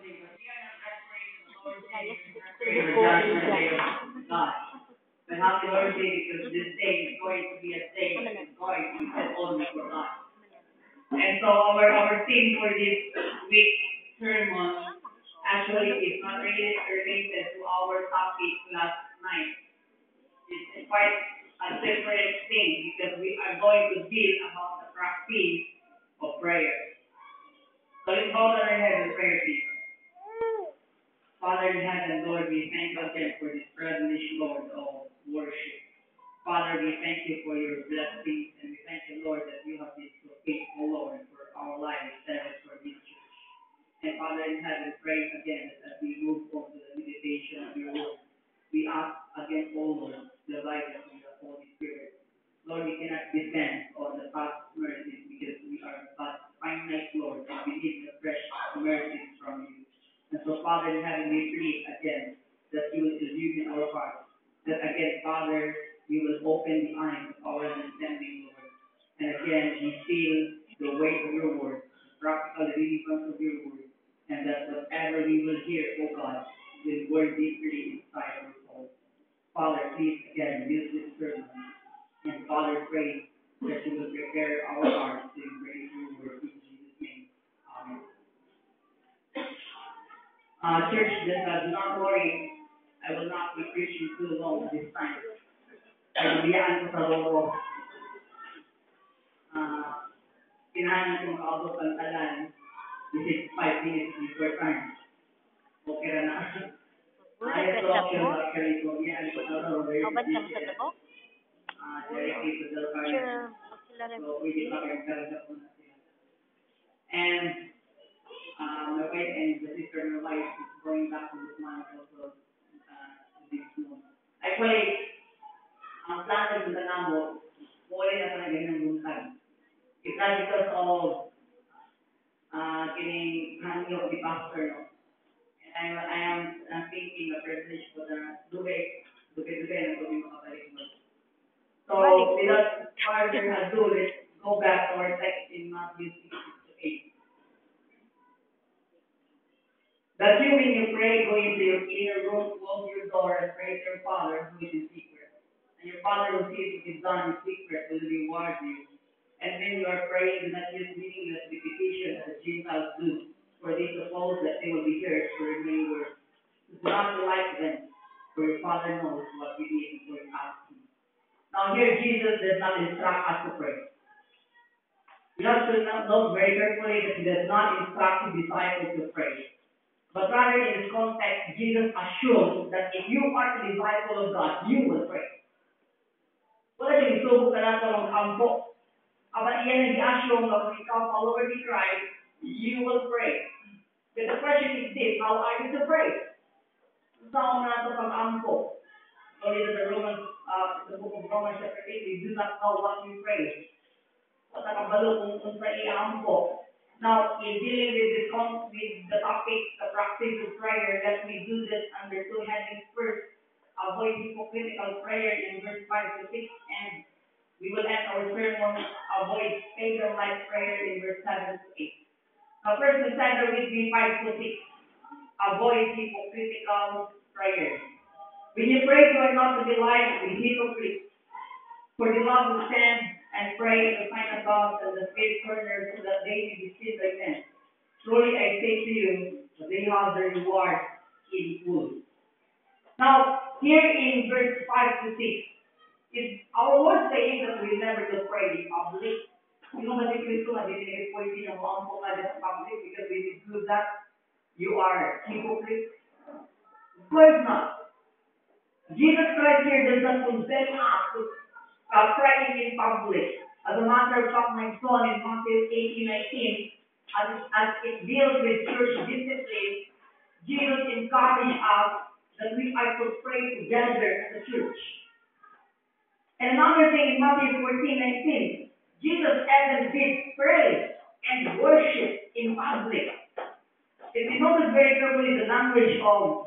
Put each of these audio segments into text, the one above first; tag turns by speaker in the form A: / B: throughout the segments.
A: Yes,
B: For the judgment day of God. But happy Lord's Day because this day is going to be a day that is going to be set only for God. And so our theme for this week's sermon actually is not really related to our topic last night. It's quite a different thing because we are going to deal about the practice of prayer. So let's bow our heads and pray, please. Father in heaven, Lord, we thank you again for this privilege, Lord, of worship. Father, we thank you for your blessings, and we thank you, Lord, that you have been so faithful, Lord, for our lives, that is for this church. And Father in heaven, pray again that as we move on to the meditation of your word, we ask again, O Lord, the guidance of the Holy Spirit. Lord, we cannot depend on the past mercies because we are but finite, Lord, and we need the fresh mercies from you. And so, Father in heaven, we plead again that you will illumine our hearts. That again, Father, you will open the eyes of our understanding, Lord. And again, we feel the weight of your word, the practical relevance of your word, and that whatever we will hear, O God, will work deeply inside our soul. Father, please again use this sermon. And Father, pray that you will prepare our hearts to embrace your word in Jesus' name. Amen. Church, do not worry. I will not be preaching too long this time. Nabiyaan ko sa loro. Kinahan ko makaabot ang talan. This is 5 minutes before time. Okay na na. Ayos ko option actually ko. Nabiyaan ko sa loro.
A: Kaban ka mo sa tabo?
B: Directly to the car.
A: Sure. Sila rin.
B: So, pwede pa kayo karga po na sila. And, my wife and the sister of my wife is going back to this month also this month. Actually, ang plano sa Tanamo, muli na talaga ng buntag. It's not because of kining handle of the pastor, no? And I am thinking a privilege for the duwe na kami makabalik mo. So, without further ado, let's go back to our text in Matthew 6:8. That you, when you pray, go into your inner room, close your door, and pray to your Father who is in secret. And your Father who sees what is done in secret will reward you. And when you are praying, do not use meaningless repetition as the Gentiles do, for they suppose that they will be heard for many words. Do not be like them, for your Father knows what you need before you ask Him. Now here Jesus does not instruct us to pray. We have to note very carefully that He does not instruct His disciples to pray. But rather in this context, Jesus assures that if you are a disciple of God, you will pray. Wala yung isubo ka na ito ng kampo. Kapag iyan ang i-assure na kung ikaw follower ni Christ, you will pray. But the question is this, how are you to pray? Saan na ito pag-ampo? So in the book of Romans chapter 8, we do not know what we pray. At nakabalo kung sa i-ampo. Now, in dealing with the topic, the practice of prayer, let me do this under two headings. First, avoid hypocritical prayer in verse 5 to 6, and we will end our sermon, avoid pagan-like prayer in verse 7 to 8. Now, first, consider with me 5 to 6. Avoid hypocritical prayer. When you pray, try not to be like the hypocrites, for they love to stand and pray in the synagogues and the street corners so that they may be seen by men. Truly I say to you, they have their reward in full. Now, here in verse 5 to 6, is our Lord saying that we never to pray in public? You know, but Kristo, hindi po yung pinamang po ka sa public because when you do that, you are hypocrite. Of course not. Jesus Christ here does not condemn us to praying in public. As a matter of fact, my son in Matthew 18:19, as it deals with church discipline, Jesus encouraged us that we are to pray together as a church. And another thing in Matthew 14:19, Jesus even did pray and worship in public. If you notice very carefully the language of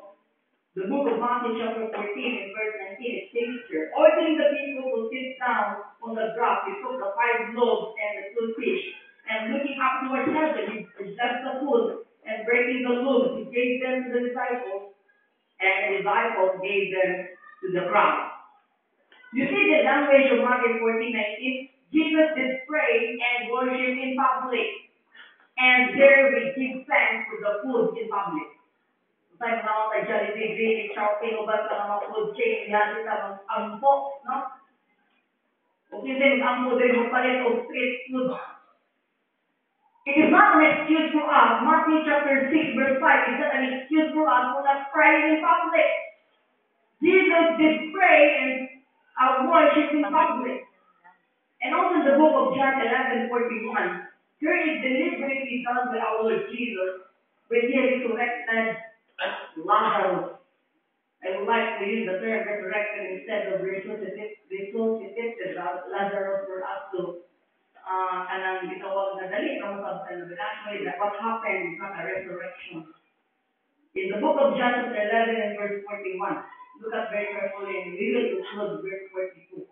B: the book of Matthew chapter 14 and verse 19, it states here, ordering the people to sit down on the grass, he took the 5 loaves and the 2 fish, and looking up towards heaven, he blessed the food, and breaking the loaves, he gave them to the disciples, and the disciples gave them to the crowd. You see the language of Matthew 14:19. Jesus did pray and worship in public, and there we give thanks for the food in public. Tayo na ako kay Jollibee, Green, shopping, o ba sa mga food chain, yan kita mag-ampo, no? O kasi mag-ampo din magpalit o street food. It is not an excuse for us. Matthew chapter 6 verse 5 is not an excuse for us for not praying in public. Jesus did pray and worship in public. And also in the book of John 11:41, here is deliberately done by our Lord Jesus when he resurrected Lazarus. I would like to use the term resurrected instead of resuscitated Lazarus for us to kanang gitawag na dali ng sabtan na actually that what happened is not a resurrection. In the book of John chapter 11 and verse 41, look at very carefully and we will include verse 42.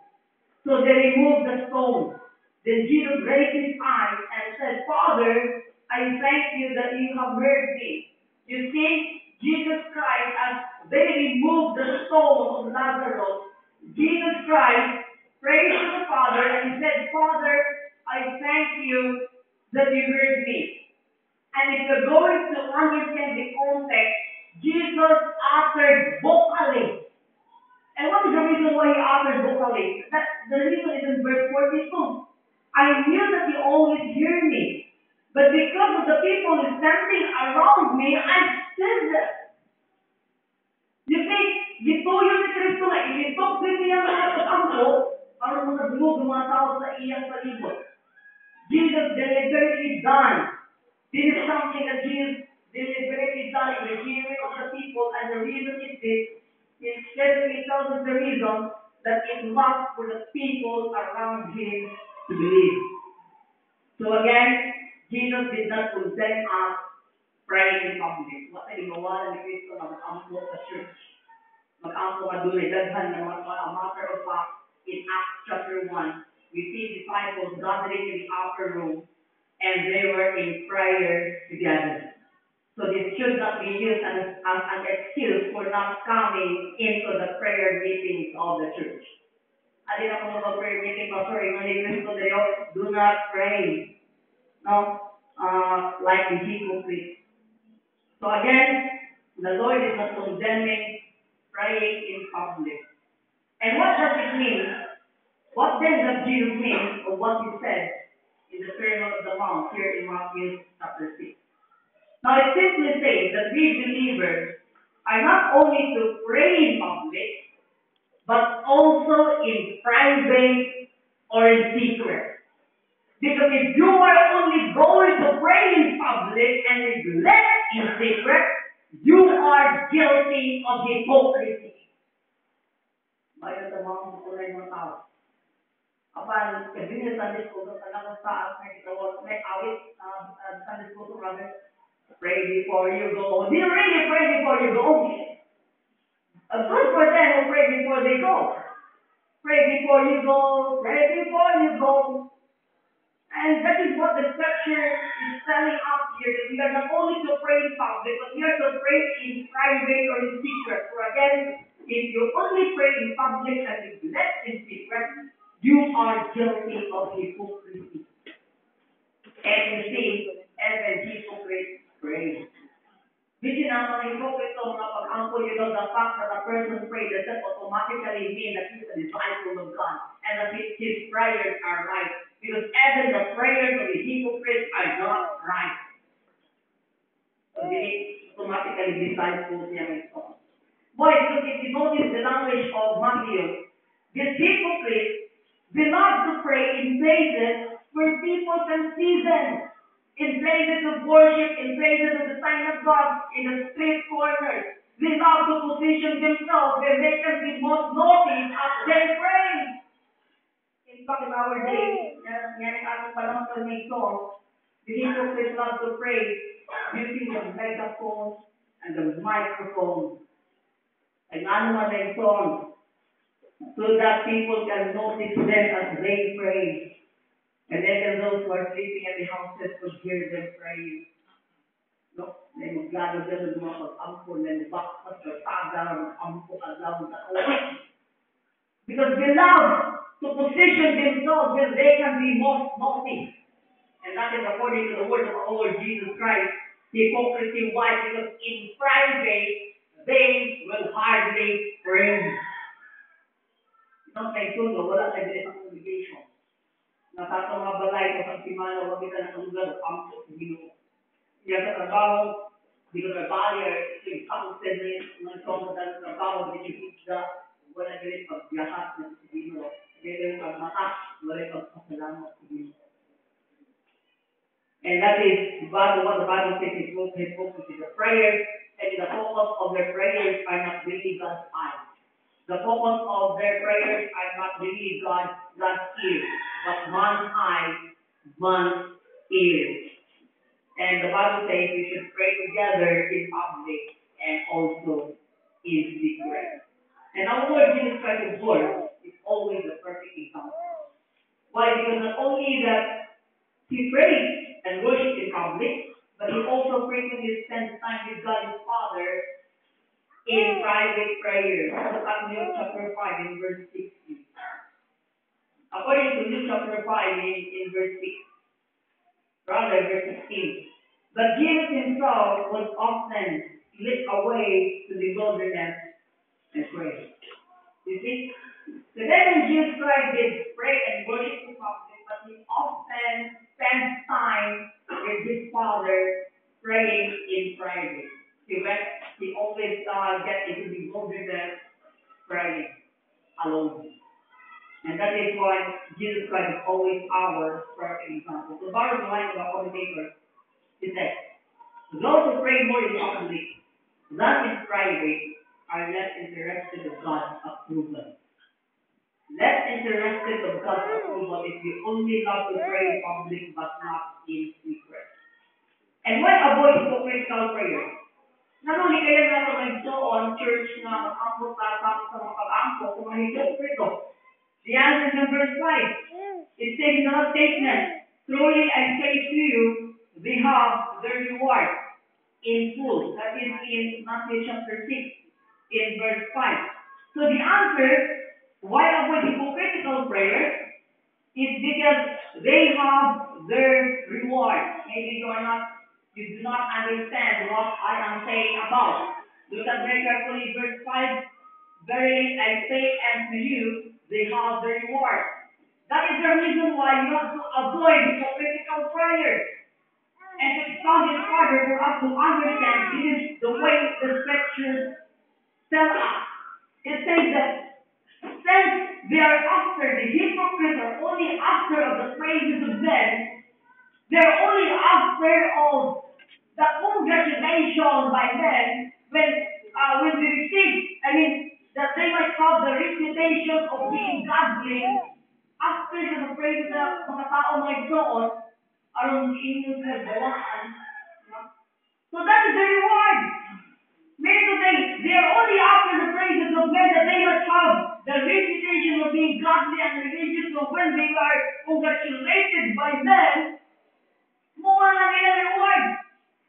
B: So they removed the stone. Then Jesus raised his eyes and said, Father, I thank you that you have heard me. You see, Jesus Christ, as they removed the stone of Lazarus, Jesus Christ prayed to the Father and he said, Father, I thank you that you heard me. And if you're going to understand the context, Jesus uttered vocally. And what is the reason why he uttered vocally? The reason is in verse 42. I knew that you always hear me. But because of the people standing around me, I said that. You see, gituyo ni Kristo nga, ilitok din niya mga katampo, para mga dulog ng mga tao sa iyang palibot. Jesus deliberately done. This is something that Jesus deliberately done in the hearing of the people, and the reason is this. It clearly tells us the reason that it was for the people around him to believe. So again, Jesus did not condemn us praying in public. What ay gawa ni Kristo na mag-ampo sa church. Mag-ampo ka doon, daghan ng mga matter of fact, in Acts chapter 1, we see disciples gathering in the upper room, and they were in prayer together. So this should not be used as an excuse for not coming into the prayer meetings of the church. Alin ako mga prayer meeting, Pastor, do not pray. No? Like the hypocrites. So again, the Lord is not condemning praying in public. And what does it mean? What then does Jesus mean of what he said in the Sermon on the Mount here in Matthew chapter 6? Now it simply says that we believers are not only to pray in public, but also in private or in secret. Because if you are only going to pray in public and neglect in secret, you are guilty of hypocrisy. Bayan sa mga kulay mga tao. Apan, kasi sa Sunday school, sa anak sa may awit, Sunday school, rather, pray before you go. Do you really pray before you go? Good for them who pray before they go. Pray before you go. Pray before you go. And that is what the scripture is telling us here. That we are not only to pray in public, but we are to pray in private or in secret. For again, if you only pray in public and neglect in secret, you are guilty of hypocrisy. And you see, every hypocrite prays. This is not an hypocrite of pag-angkol, the fact that a person prays does not automatically mean that he is a disciple of God and that his prayers are right. Because even the prayers of the hypocrites are not right. So they automatically disciples niya may song. Boy, because if you notice the language of Matthew, these hypocrites, they love to pray in places where people can see them. In places of worship, in places of the sign of God, in the street corners. They love to position themselves where they can be most noticed as they pray. In fact, in our day, yan ang panahon ng song, the hypocrites love to pray using the megaphone and the microphone. And ano man ang song, so that people can notice them as they pray. And then those who are sleeping at the houses could hear them praying. No? May maglalo dyan ng mga pag-ampon, may baktas, taga, mag-ampon, alaw, because they love to position themselves where they can be most noticed. And that is according to the word of our Lord Jesus Christ. Hypocrisy, why? Because in private, they will hardly pray. Isang kaisundo, wala tayo din sa congregation. Natatang mga balay ko sa simana, huwag kita na lugar, ampo sa Ginoo. Iya sa trabaho, di ko trabaho, ito yung kapag-sendin, mga ito sa trabaho, di ko higda, wala galit pag-biyahat ng sa Ginoo. Galit pag-mata, wala pag-pasalamat sa Ginoo. And that is what the Bible says is hypocrisy. The prayers and the focus of their prayers are not really God's eyes. The focus of their prayers are not really God's ears, but man's eyes, man's ears. And the Bible says we should pray together in public and also in secret. And our Lord Jesus Christ, Lord, is always the perfect example. Why? Because not only that He prayed and worshiped in public, but He also frequently spent time with God His Father in private prayer. Look at Luke chapter 5 in verse 16. According to Luke chapter 5 in verse 16. But Jesus Himself was often led away to the wilderness and pray. You see? So then when Jesus Christ did pray and worship in public, but He often spent time with His Father praying in private. He always get into the wilderness praying alone. And that is why Jesus Christ is always our perfect example. The bottom line of our commentator is that those who pray more in public than in private are less interested in God's approval. Less interested in God's approval if you only love to pray in public but not in secret. And why avoid hypocritical prayer? Nanuli kaya nato nagsuon church na mag-ampo sa mga pag-ampo kung mga hypocrito. The answer is in verse 5. It says in another statement, truly I say to you, they have their reward in full. That is in Matthew chapter 6, in verse 5. So the answer, why avoid hypocritical prayer, is because they have their reward. Maybe you do not understand what I am saying about. Look at very carefully verse 5. Verily I say unto you, they have their reward. That is the reason why you have to avoid hypocritical prayer. And to expound it further for us to understand, this is the way the scriptures tell us. It says that since they are after, the hypocrites are only after of the praises of men, they're only after of the congratulations by men when they receive, that they might have the reputation of being godly after the praises ng mga tao mga igsoon, aron inyong nagdawaan. So that is the reward. Many today, they are only after the praises of men that they must have the reputation of being godly and religious. So when they are congratulated by men, more than their reward.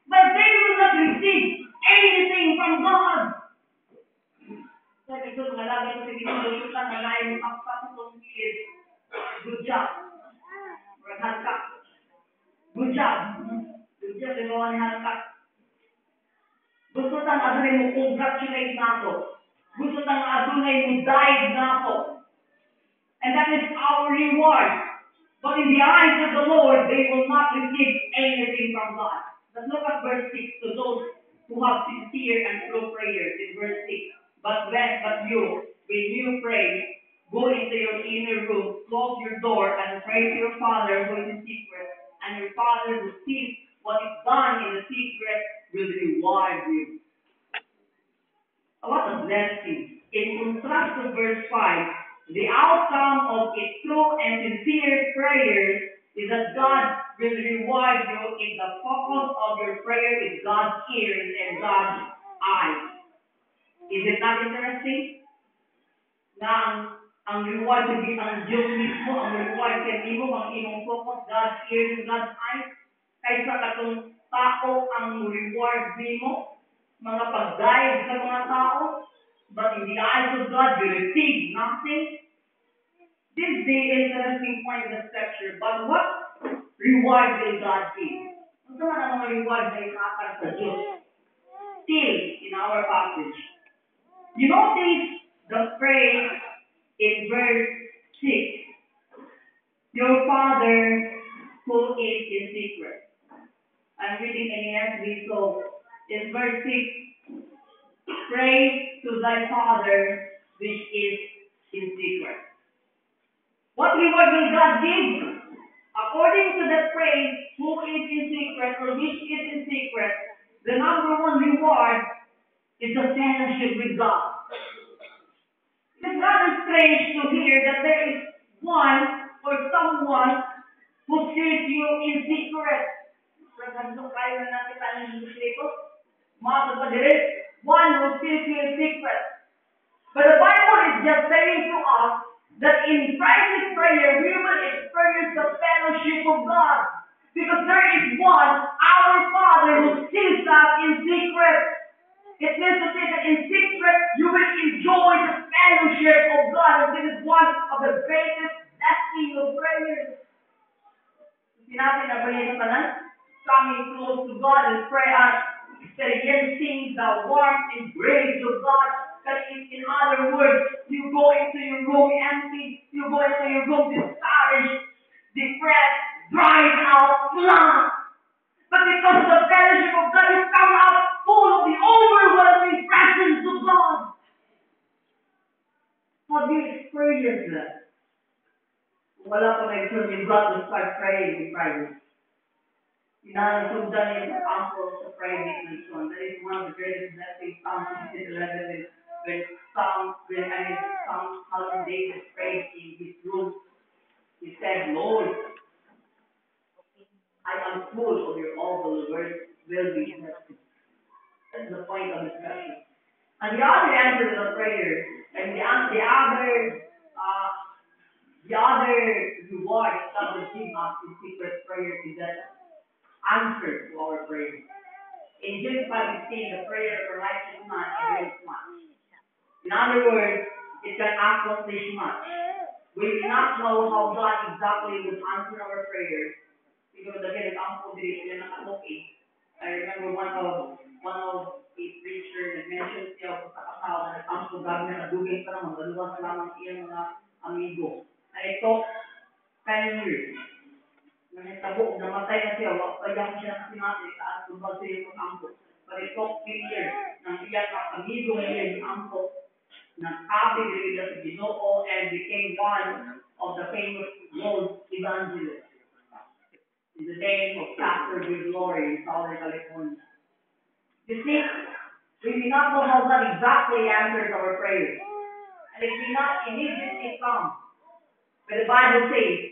B: But they will not receive anything from God. So ito, mga lagay ko sa ginulutan na lain ng pagpapatong kilid. Good job. Maghantak. Good job. Good job, ginawa ni hantak. Gusto tang adunay mo congratulate nato. Gusto tang adunay mo dive nato. And that is our reward. But in the eyes of the Lord, they will not receive anything from God. Let's look at verse 6 to those who have sincere and true prayers in verse 6. But you, when you pray, go into your inner room, close your door, and pray to your Father who is in secret, and your Father who sees what is done in the secret will reward you. What a blessing. In contrast to verse 5, the outcome of a true and sincere prayers is that God will reward you if the focus of your prayer is God's ears and God's eyes. Is it not interesting? Na ang reward will be ang Diyos mismo, ang reward kay mo, ang imong focus, God's ears and God's eyes, kaysa katong tao ang reward mo, mga pag-guide sa mga tao, but in the eyes of God, you receive nothing. This is the interesting point in the scripture. But what reward will God give? Ano man ang mga reward na ikakar sa Diyos? Still, in our passage, you notice the phrase in verse 6, your Father who is in secret. I'm reading in ESV, so in verse 6, pray to thy Father which is in secret. What reward will God give? According to the phrase, who is in secret or which is in secret, the number one reward is the fellowship with God. It's rather strange to hear that there is one or someone who sees you in secret. One who sees you in secret. But the Bible is just saying to us that in private prayer we will experience the fellowship of God. Because there is one, our Father, who sees us in secret. It means to say that in secret you will enjoy the fellowship of God. And this is one of the greatest blessings of prayer. Sinabi na ba niya sa tanan? Coming close to God and pray and experiencing the warmth and grace of God. That is, in other words, you go into your room empty, you go into your room discouraged, depressed, dried out, flat. But because of the fellowship of God, you come out full of the overwhelming presence of God. Have you experienced that? Wala pa may church, you've got to start praying in private. Inasundan niya sa temple sa private mission. That is one of the greatest blessings. Psalm 11, when Psalm David prayed in his room, he said, Lord, I am full of your awful words will be tested. That's the point of the discussion. And the other answer to the prayer, and the other reward that God will give us in secret prayer is that answer to our prayer. In James 5:16, the prayer of a righteous man avails much. In other words, it can accomplish much. We do not know how God exactly would answer our prayers. Because again, I remember one of a preacher that mentioned siya sa kasal na nag-ampo gami na nagdugay pa naman, dalawa sa lamang iyang mga amigo. And it took 10 years. Nangitabo, namatay na siya, wapayang siya kasi natin, saan kung ba siya yung ampo. But it took 10 years, nang iyak ang amigo niya yung ampo, nag-abig rin sa Ginoo and became one of the famous world evangelists in the name of Pastor Big Glory in Southern California. You see, we do not know how God exactly answers our prayers. And it will not immediately come. But the Bible says,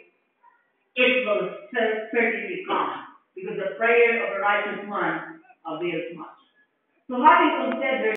B: it will certainly come. Because the prayer of a righteous man avails much. So having considered